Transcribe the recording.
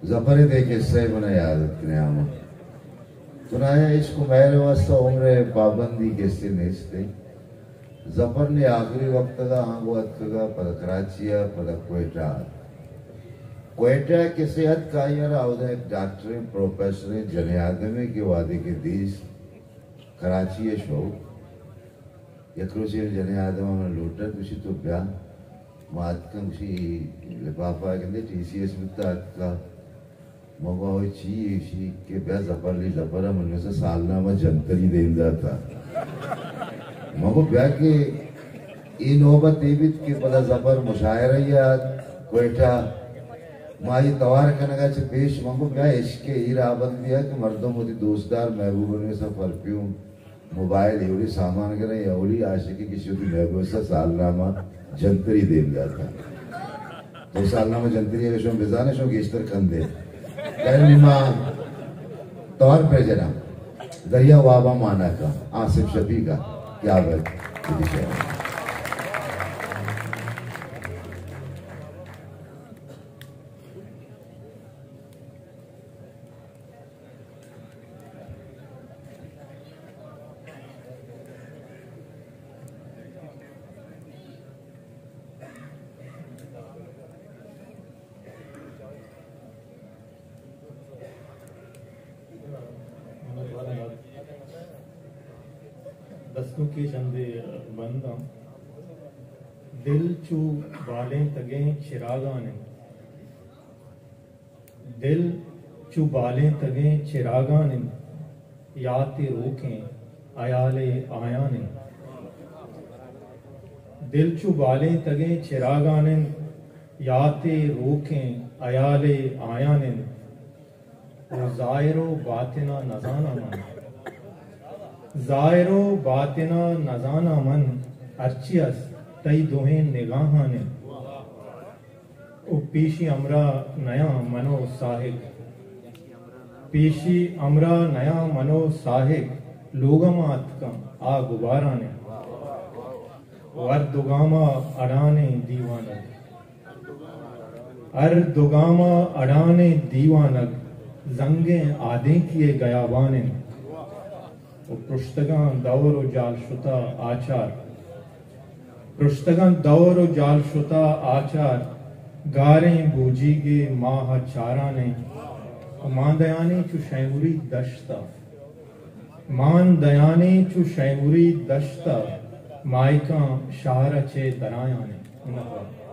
जफर दे किस्से मने याद करियामा सुनाया इसको मेरे वास्ते उम्र पाबंदी किस्से नेस्ते जफर ने आखिरी वक्त का आंगवत का पद कराचिया पद क्वेटा क्वेटा के सेहत का यार आवदा एक डॉक्टर प्रोफेसर जने आदमी के वादे के देश कराची शो यक्रोचे जने आदम में लूटा कुछ तो ब्या मातकं शी लिफाफा के टीसीएस बिता का मगाओ ची के ब्या जफरली जफरा मन से सालनामा जंतरी दे जाता मगो ब्या के इन नौबत एबित के पदा जफर मुशायरा या क्वेटा माई तवार कनगा चे पेश मगो ब्या इसके इराबत दिया कि मर्दों मोदी दोस्तदार महबूब ने सब परफ्यूम मोबाइल एवरी सामान करे एवरी आशिकी किसी की महबूब से सालनामा जंतरी दे जाता तो सालनामा जंतरी के शो बिजाने शो गेस्टर कंदे कहनिमा तौर पे जना दरिया वाबा माना का आसिफ शफी का क्या बात दस्तों के चंदे बंदा दिल चू बालें तगे चिरागाने दिल चू बालें तगे चिरागाने याते रोकें आयाले आयाने दिल चू बालें तगे चिरागाने याते रोकें आयाले आयाने ज़ाहिरो बातिना नज़ाना मन ज़ाहिरो बातिना नज़ाना मन अर्चियस तई दोहें निगाहाने पीशी अमरा नया मनो साहिक पीशी अमरा नया मनो साहिक लोगमात का आ गुबाराने वर दुगामा अड़ाने दीवानक अर दुगामा अड़ाने दीवानक जंगे आदे किए गयाबाने पृष्ठगान दौर जाल शुता आचार पृष्ठगान दौर जाल शुता आचार गारे बूजी के माह चाराने मान दयाने चु शैमुरी दश्ता मान दयाने चु शैमुरी दश्ता मायका शाहर चे तरायाने